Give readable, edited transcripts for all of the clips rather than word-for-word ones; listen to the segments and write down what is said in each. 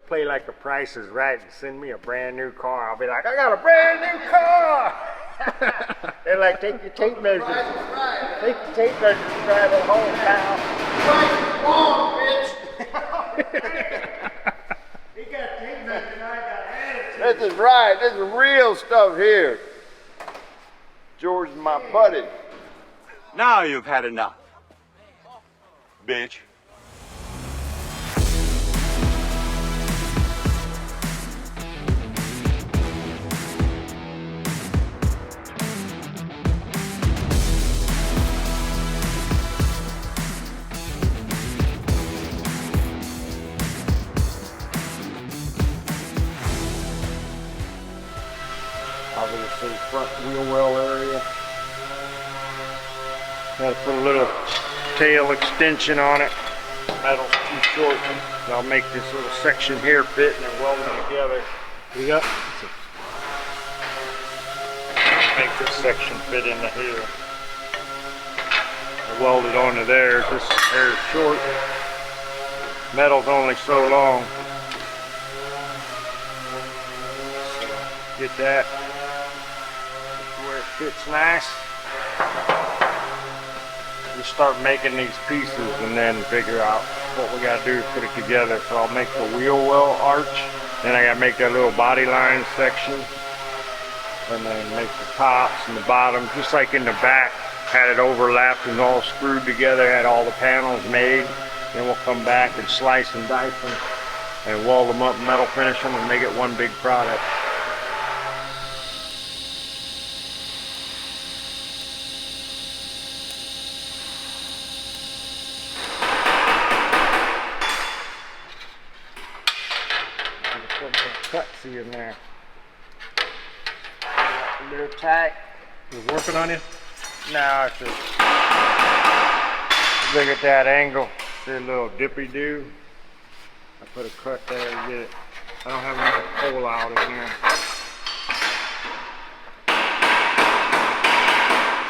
play like the price is right and send me a brand new car. I'll be like, I got a brand new car. They're like, take your tape measure. Take your tape measure and drive it home, pal. He got tape measure and I got attitude. This is right. This is real stuff here. George is my buddy. Now you've had enough, bitch. Obviously, front wheel well area. Got to put a little tail extension on it. Metal's too short. So I'll make this little section here fit and then weld them together. Yep. Make this section fit into here. I weld it onto there. This hair is short. Metal's only so long. So get that. Where it fits nice. We start making these pieces and then figure out what we gotta do to put it together. So I'll make the wheel well arch, then I gotta make that little body line section, and then make the tops and the bottom, just like in the back, had it overlapped and all screwed together, had all the panels made. Then we'll come back and slice and dice them and weld them up, metal finish them, and make it one big product. Cutsy in there. A little tight. You're working on you? Now it's just look at that angle. See a little dippy do. I put a cut there to get it. I don't have enough hole out in there.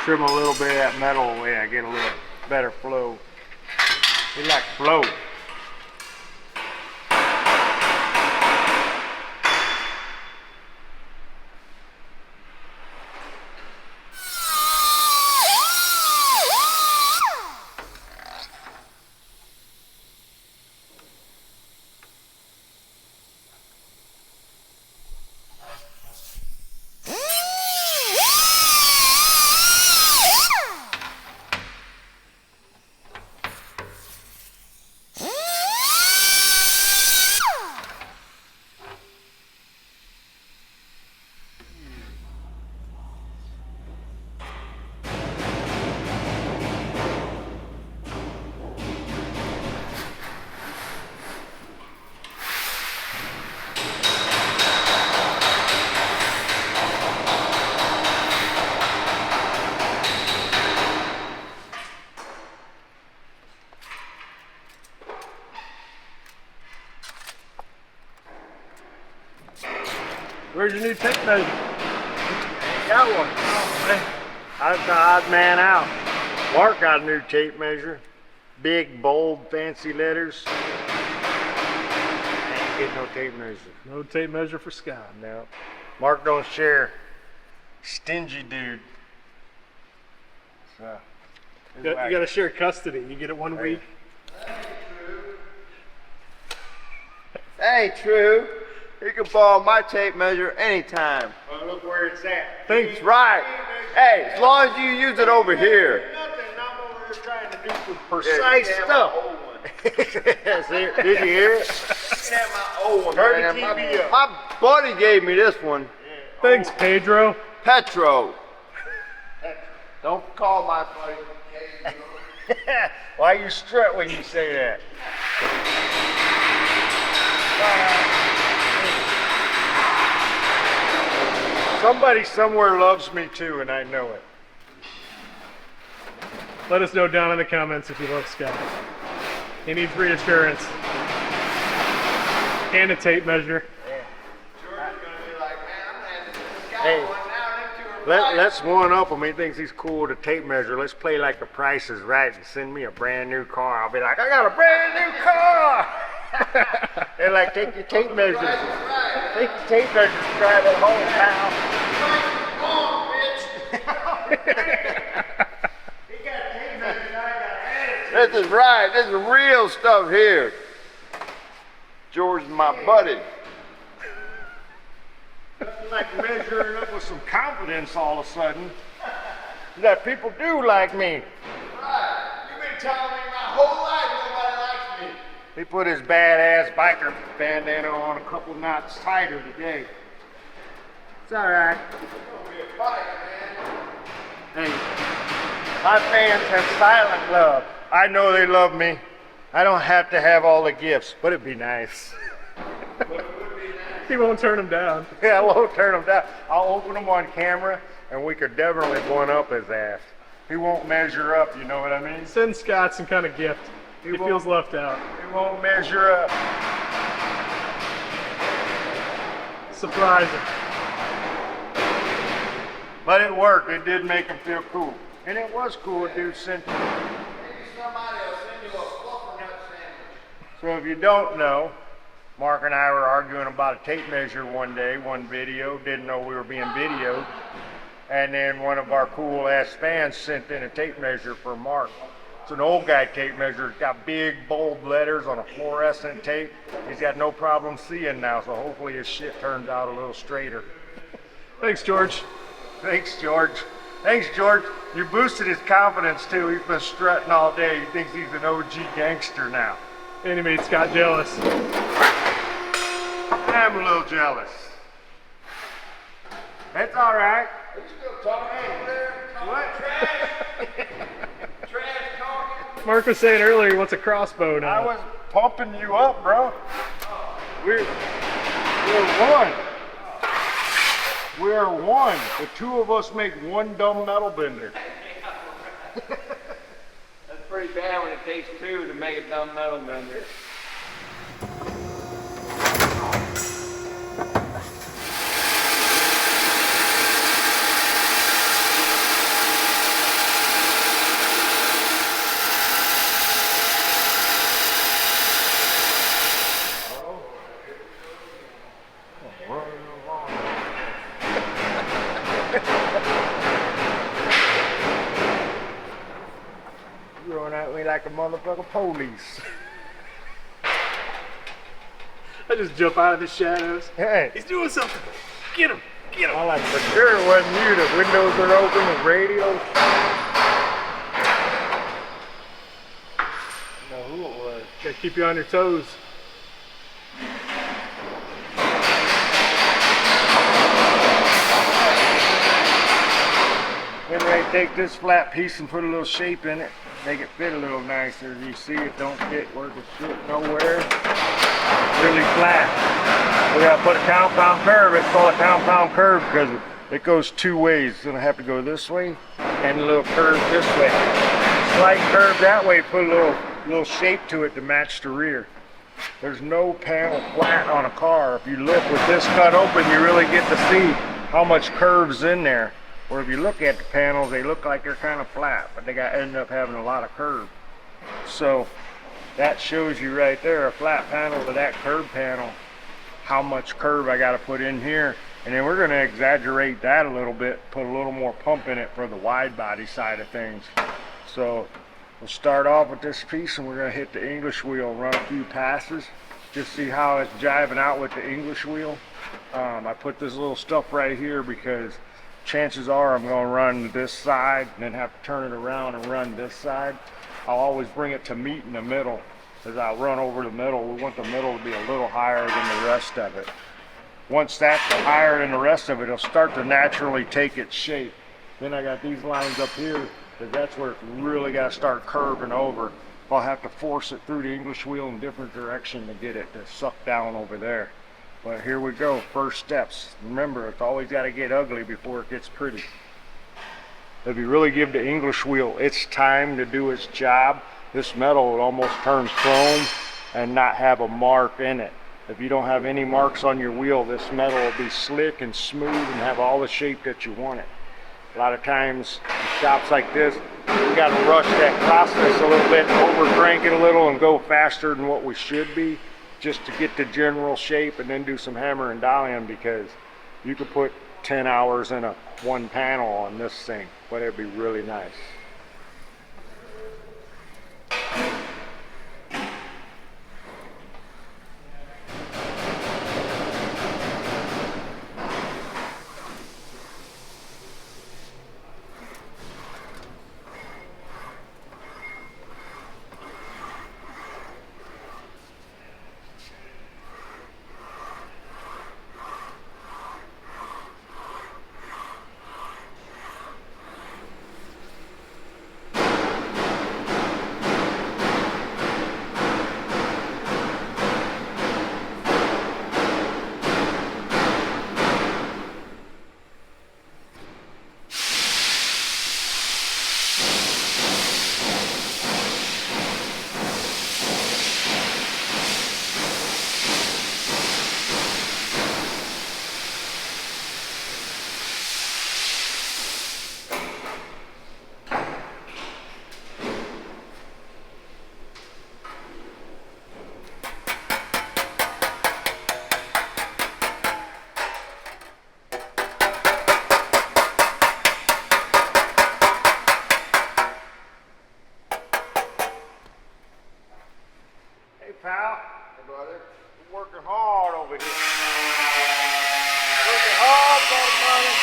Trim a little bit of that metal away. I get a little better flow. We like flow. Where's your new tape measure? Ain't got one. Oh, man. I was the odd man out. Mark got a new tape measure. Big, bold, fancy letters. Ain't get no tape measure. No tape measure for Scott. No. Mark don't share. Stingy dude. So, You got to share custody. You get it 1 week. Hey, True. You can borrow my tape measure anytime. Well, look where it's at. That's right. Hey, as long as you use it over here. Nothing. I'm over here trying to do some precise stuff. See, did you hear it? Snap my old one, Turn man. the TV up. My buddy gave me this one. Thanks, Pedro. Petro. Don't call my buddy Pedro. Why you strut when you say that? Somebody somewhere loves me too, and I know it. Let us know down in the comments if you love Scott. He needs reassurance. And a tape measure. Hey, let's one up him. He thinks he's cool with a tape measure. Let's play like the price is right and send me a brand new car. I'll be like, I got a brand new car. And like, take your tape measures. Take your tape measures and drive it home, pal. This is right. This is real stuff here. George is my buddy. Nothing like measuring up with some confidence all of a sudden. That people do like me. Right. You've been telling me my whole life nobody likes me. He put his badass biker bandana on a couple knots tighter today. It's all right. Don't be a fight, man. Hey, my fans have silent love. I know they love me. I don't have to have all the gifts, but it'd be nice. He won't turn him down. Yeah, I won't turn them down. I'll open them on camera, and we could definitely one up his ass. He won't measure up, you know what I mean? Send Scott some kind of gift. He feels left out. He won't measure up. Surprising. But it worked. It did make him feel cool. And it was cool, a dude sent me. Maybe somebody will send you a fluffer nut sandwich. So if you don't know, Mark and I were arguing about a tape measure one day, one video, didn't know we were being videoed. And then one of our cool ass fans sent in a tape measure for Mark. It's an old guy tape measure. It's got big bold letters on a fluorescent tape. He's got no problem seeing now, so hopefully his shit turns out a little straighter. Thanks, George. Thanks, George. Thanks, George. You boosted his confidence too. He's been strutting all day. He thinks he's an OG gangster now. And he made Scott jealous. I'm a little jealous. That's all right. Are you still talking over there? What? Trash talking? Mark was saying earlier he wants a crossbow now. I was pumping you up, bro. We're one. We're one. The two of us make one dumb metal bender. That's pretty bad when it takes two to make a dumb metal bender. Throwing at me like a motherfucker police. I just jump out of the shadows. Hey, He's doing something. Get him. Get him. I like for sure it wasn't you. The windows are open, the radio. I know who it was. Gotta keep you on your toes. Then they take this flat piece and put a little shape in it, make it fit a little nicer. You see it don't fit worth a shit nowhere. Really flat. We gotta put a compound curve. It's called a compound curve because it goes two ways. It's gonna have to go this way and a little curve this way. Slight curve that way, put a little shape to it to match the rear. There's no panel flat on a car. If you look with this cut open, you really get to see how much curve's in there. Or if you look at the panels, they look like they're kind of flat, but they end up having a lot of curve. So that shows you right there, a flat panel to that curve panel, how much curve I got to put in here. And then we're going to exaggerate that a little bit, put a little more pump in it for the wide body side of things. So we'll start off with this piece, and we're going to hit the English wheel, run a few passes, just see how it's jiving out with the English wheel. I put this little stuff right here because chances are I'm going to run this side and then have to turn it around and run this side. I'll always bring it to meet in the middle. As I run over the middle, we want the middle to be a little higher than the rest of it. Once that's higher than the rest of it, it'll start to naturally take its shape. Then I got these lines up here, because that's where it's really got to start curving over. I'll have to force it through the English wheel in different direction to get it to suck down over there. But here we go, first steps. Remember, it's always got to get ugly before it gets pretty. If you really give the English wheel its time to do its job, this metal will almost turn chrome and not have a mark in it. If you don't have any marks on your wheel, this metal will be slick and smooth and have all the shape that you want it. A lot of times in shops like this, we got to rush that process a little bit, over crank it a little and go faster than what we should be. just to get the general shape and then do some hammer and dialing, because you could put 10 hours in one panel on this thing, but it'd be really nice. Pal. Hey, brother. We're working hard over here. Working hard for the money.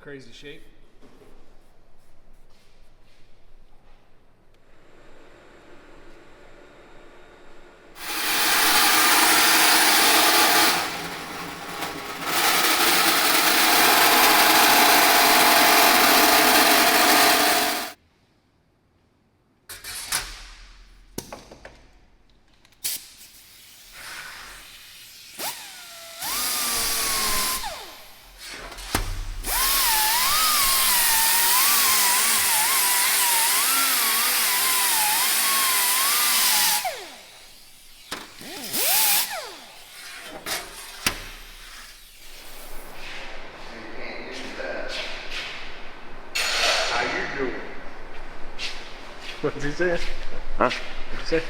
Crazy shape. What did he say? Huh? What did he say?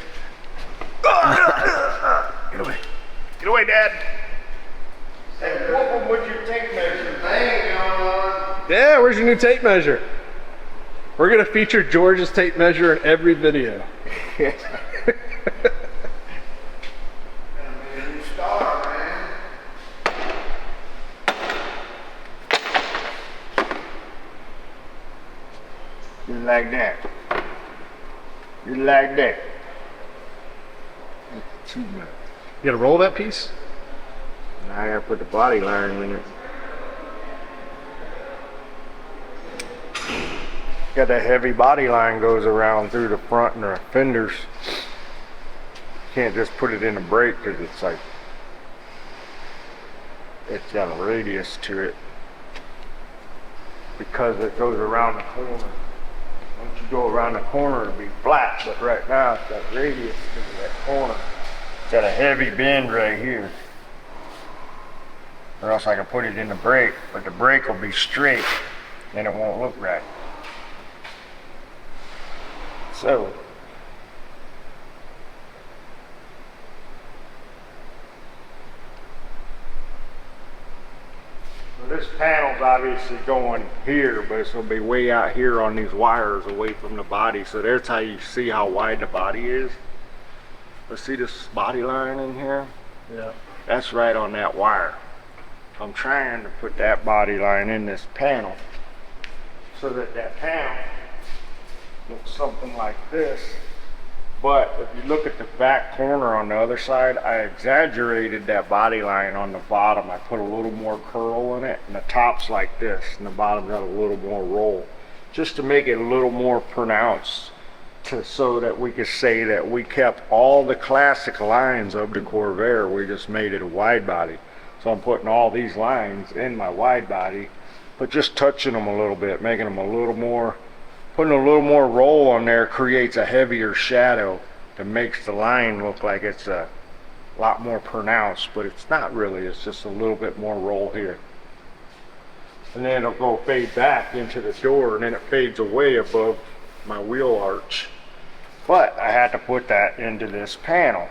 Get away. Get away, Dad. Hey, whoop him with your tape measure. Hang on. Yeah, where's your new tape measure? We're gonna feature George's tape measure in every video. You star, man. Just like that. Just like that. Too much. You gotta roll that piece? Now I gotta put the body line in it. Got that heavy body line goes around through the front and the fenders. Can't just put it in a brake because it's like, it's got a radius to it. Because it goes around the corner. Once you go around the corner, it'll be flat, but right now it's got radius to that corner. It's got a heavy bend right here. Or else I can put it in the brake, but the brake will be straight and it won't look right. So, this panel's obviously going here, but it's going to be way out here on these wires away from the body. So there's how you see how wide the body is. Let's see this body line in here? Yeah. That's right on that wire. I'm trying to put that body line in this panel so that that panel looks something like this. But if you look at the back corner on the other side, I exaggerated that body line on the bottom. I put a little more curl in it, and the top's like this, and the bottom got a little more roll, just to make it a little more pronounced so that we could say that we kept all the classic lines of the Corvair. We just made it a wide body. So I'm putting all these lines in my wide body, but just touching them a little bit, making them a little more, putting a little more roll on there creates a heavier shadow that makes the line look like it's a lot more pronounced, but it's not really. It's just a little bit more roll here. And then it'll go fade back into the door, and then it fades away above my wheel arch. But I had to put that into this panel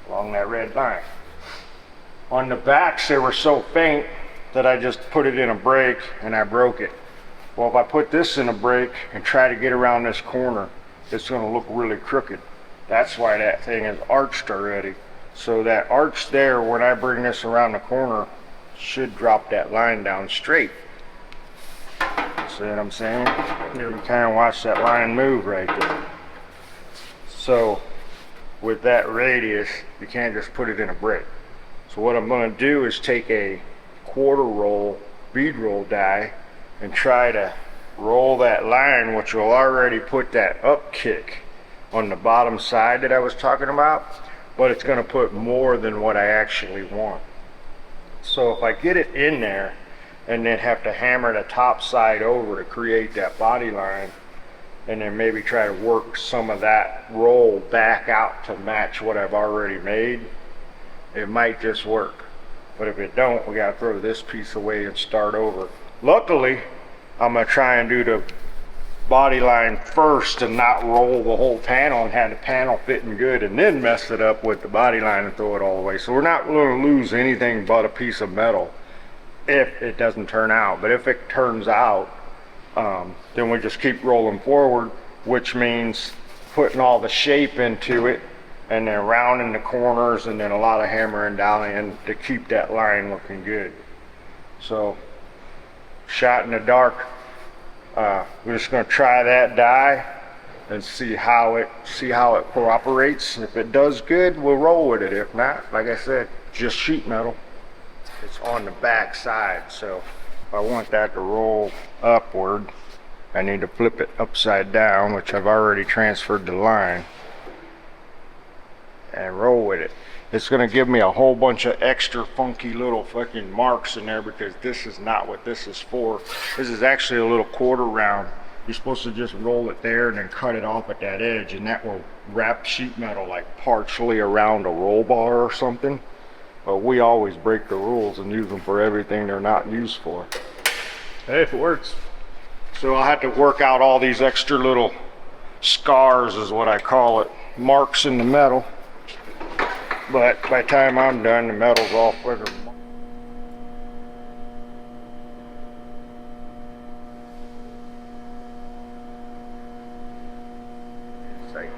along that red line. On the backs, they were so faint that I just put it in a brake and I broke it. Well, if I put this in a brake and try to get around this corner, it's going to look really crooked. That's why that thing is arched already. So that arch there, when I bring this around the corner, should drop that line down straight. See what I'm saying? You kind of watch that line move right there. So with that radius, you can't just put it in a brake. So what I'm going to do is take a quarter roll bead roll die and try to roll that line, which will already put that up kick on the bottom side that I was talking about, but it's going to put more than what I actually want. So if I get it in there and then have to hammer the top side over to create that body line, and then maybe try to work some of that roll back out to match what I've already made, it might just work. But if it don't, we gotta throw this piece away and start over. Luckily, I'm gonna try and do the body line first and not roll the whole panel and have the panel fitting good and then mess it up with the body line and throw it all away. So we're not gonna lose anything but a piece of metal if it doesn't turn out. But if it turns out, then we just keep rolling forward, which means putting all the shape into it and then rounding the corners and then a lot of hammering down in to keep that line looking good. So shot in the dark, we're just going to try that die and see how it cooperates. If it does good, we'll roll with it. If not, like I said, just sheet metal. It's on the back side, so if I want that to roll upward, I need to flip it upside down, which I've already transferred the line, and roll with it. It's going to give me a whole bunch of extra funky little fucking marks in there because this is not what this is for. This is actually a little quarter round. You're supposed to just roll it there and then cut it off at that edge, and that will wrap sheet metal like partially around a roll bar or something. But we always break the rules and use them for everything they're not used for. Hey, if it works. So I'll have to work out all these extra little scars is what I call it, marks in the metal. But by the time I'm done, the metal's all flicker. It's like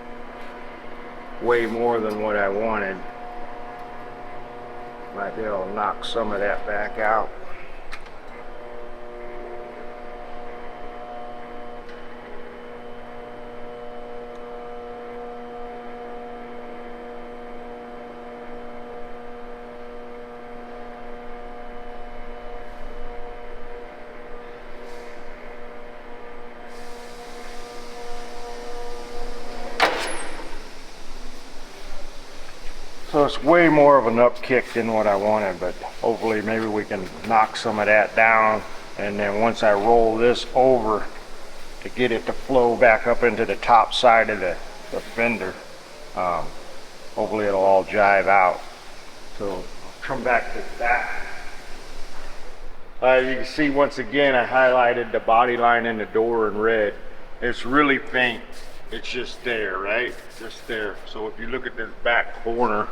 way more than what I wanted. Might be able to knock some of that back out. So it's way more of an upkick than what I wanted, but hopefully maybe we can knock some of that down, and then once I roll this over to get it to flow back up into the top side of the fender, hopefully it'll all jive out. So I'll come back to that. You can see once again I highlighted the body line in the door in red. It's really faint. It's just there, right? Just there. So if you look at this back corner,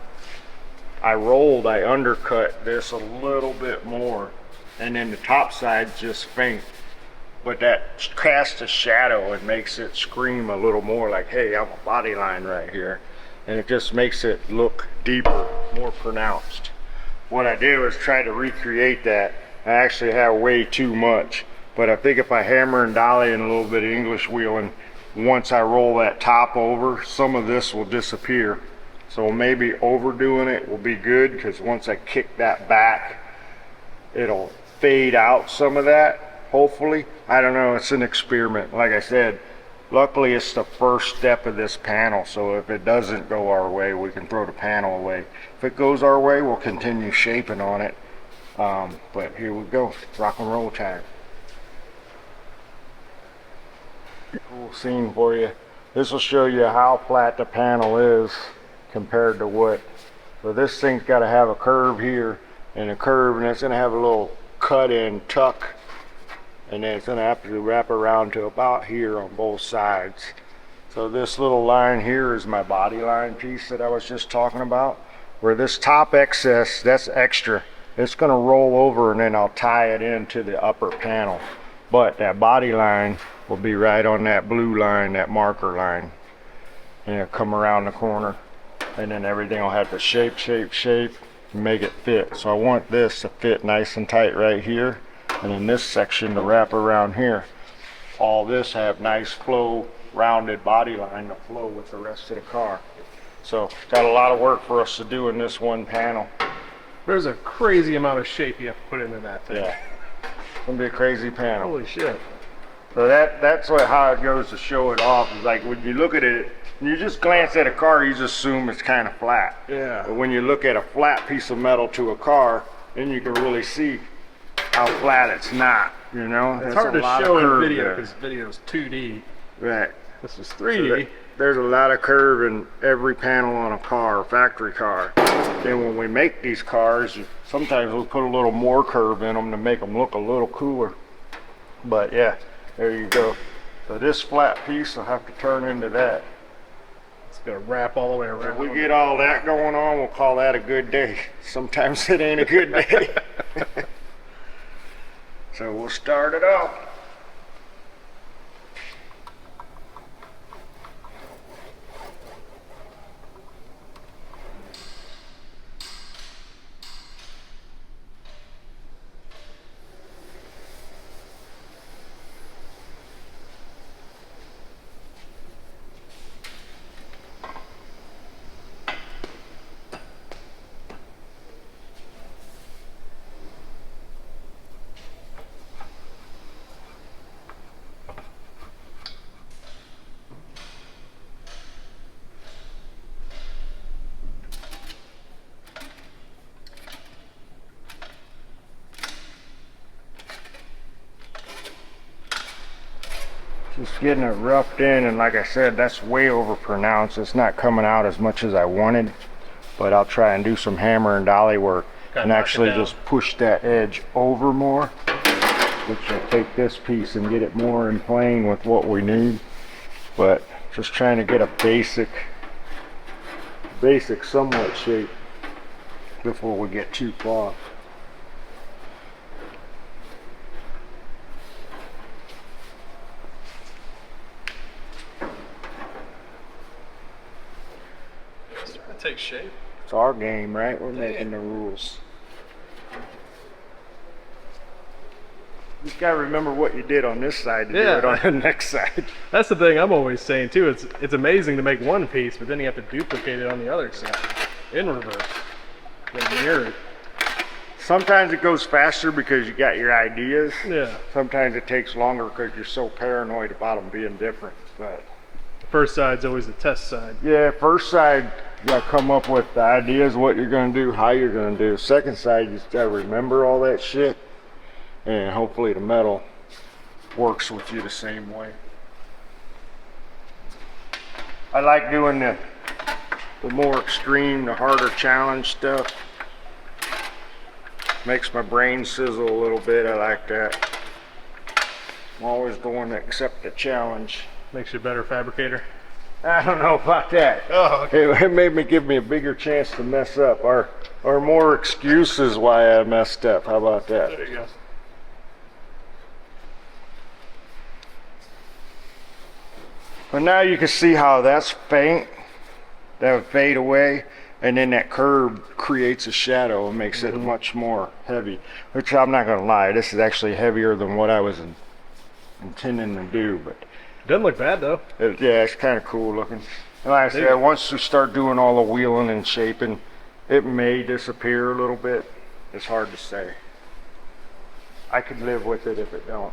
I undercut this a little bit more, and then the top side's just faint. But that casts a shadow and makes it scream a little more like, hey, I'm a body line right here. And it just makes it look deeper, more pronounced. What I do is try to recreate that. I actually have way too much, but I think if I hammer and dolly and a little bit of English wheeling, once I roll that top over, some of this will disappear. So maybe overdoing it will be good, because once I kick that back, it'll fade out some of that, hopefully. I don't know, it's an experiment. Like I said, Luckily, it's the first step of this panel, so if it doesn't go our way, we can throw the panel away. If it goes our way, we'll continue shaping on it. But here we go, rock and roll time. Cool scene for you. This will show you how flat the panel is compared to what. So this thing's got to have a curve here and a curve, and it's going to have a little cut in tuck, and then it's going to have to wrap around to about here on both sides. So this little line here is my body line piece that I was just talking about, where this top excess, that's extra. It's going to roll over, and then I'll tie it into the upper panel. But that body line will be right on that blue line, that marker line. And it'll come around the corner, and then everything will have to shape, and make it fit. So I want this to fit nice and tight right here, and then this section to wrap around here. All this have nice flow, rounded body line to flow with the rest of the car. So got a lot of work for us to do in this one panel. There's a crazy amount of shape you have to put into that thing. Yeah, it's gonna be a crazy panel. Holy shit. So that's how it goes to show it off. Is like when you look at it, when you just glance at a car, you just assume it's kind of flat. Yeah. But when you look at a flat piece of metal to a car, then you can really see how flat it's not. You know, It's There's hard a to lot of show in curve video there. because video's 2D. Right. This is So 3D. there's a lot of curve in every panel on a car, factory car. Then when we make these cars, sometimes we'll put a little more curve in them to make them look a little cooler. But yeah, there you go. So this flat piece will have to turn into that. It's gonna wrap all the way around. If we get all that going on, we'll call that a good day. Sometimes it ain't a good day. So we'll start it off. Just getting it roughed in, and like I said, that's way over pronounced. It's not coming out as much as I wanted, but I'll try and do some hammer and dolly work and knock it actually down. just push that edge over more, which will take this piece and get it more in plane with what we need. But just trying to get a basic somewhat shape before we get too far. Starting to take shape. It's our game, right? We're making the rules. You just gotta remember what you did on this side to do Yeah. it on the next side. That's the thing I'm always saying too. It's amazing to make one piece, but then you have to duplicate it on the other side in reverse. Then mirror it. Sometimes it goes faster because you got your ideas. Yeah. Sometimes it takes longer because you're so paranoid about them being different. But The first side's always the test side. yeah, first side you gotta come up with the ideas, what you're gonna do, how you're gonna do. Second side you just gotta remember all that shit, and hopefully the metal works with you the same way. I like doing the more extreme, the harder challenge stuff. Makes my brain sizzle a little bit. I like that. I'm always the one that accept the challenge. Makes you a better fabricator. I don't know about that. Oh, okay. It made me give me a bigger chance to mess up, or more excuses why I messed up. How about that? There you go. But now you can see how that's faint. That would fade away, and then that curve creates a shadow and makes it much more heavy. Which I'm not gonna lie, this is actually heavier than what I was intending to do. But Doesn't look bad though. yeah, it's kind of cool looking. And like I said, once we start doing all the wheeling and shaping, it may disappear a little bit. It's hard to say. I could live with it if it don't.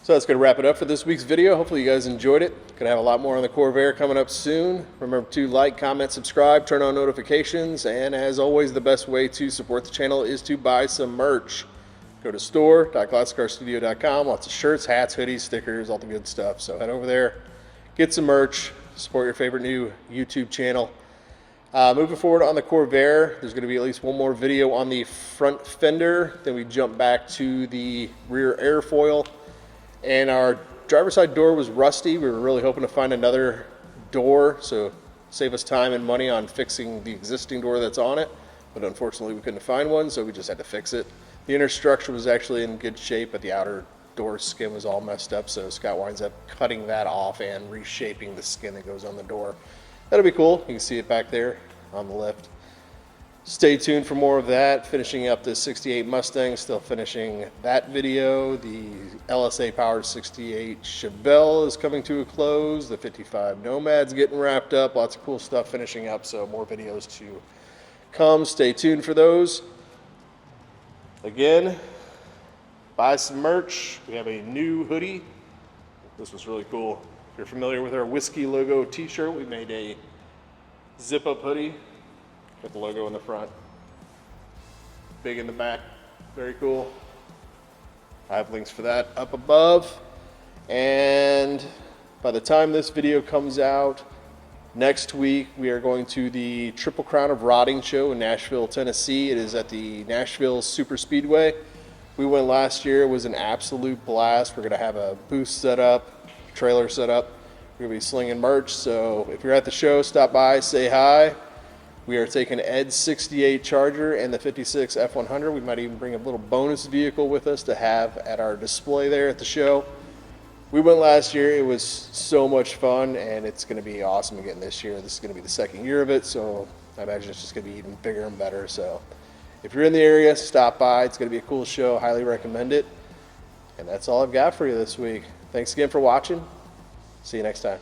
So that's going to wrap it up for this week's video. Hopefully you guys enjoyed it. Going to have a lot more on the Corvair coming up soon. Remember to like, comment, subscribe, turn on notifications, and as always, the best way to support the channel is to buy some merch. Go to store.classiccarstudio.com. Lots of shirts, hats, hoodies, stickers, all the good stuff. So head over there, get some merch, support your favorite new YouTube channel. Moving forward on the Corvair, there's going to be at least one more video on the front fender. Then we jump back to the rear airfoil. And our driver's side door was rusty. We were really hoping to find another door, so save us time and money on fixing the existing door that's on it. But unfortunately, we couldn't find one, so we just had to fix it. The inner structure was actually in good shape, but the outer door skin was all messed up, so Scott winds up cutting that off and reshaping the skin that goes on the door. That'll be cool. You can see it back there on the left. Stay tuned for more of that. Finishing up the 68 Mustang, still finishing that video. The LSA powered 68 Chevelle is coming to a close. The 55 Nomad's getting wrapped up. Lots of cool stuff finishing up, so more videos to come. Stay tuned for those. Again, buy some merch. We have a new hoodie. This was really cool. If you're familiar with our whiskey logo t-shirt, we made a zip-up hoodie with the logo in the front, big in the back, very cool. I have links for that up above. And by the time this video comes out, next week we are going to the Triple Crown of Rotting show in Nashville, Tennessee. It is at the Nashville Super Speedway. We went last year. It was an absolute blast. We're going to have a booth set up, trailer set up. We're going to be slinging merch. So if you're at the show, stop by, say hi. We are taking Ed's 68 Charger and the 56 F100. We might even bring a little bonus vehicle with us to have at our display there at the show. We went last year. It was so much fun, and it's going to be awesome again this year. This is going to be the second year of it, so I imagine it's just going to be even bigger and better. So if you're in the area, stop by. It's going to be a cool show. Highly recommend it. And that's all I've got for you this week. Thanks again for watching. See you next time.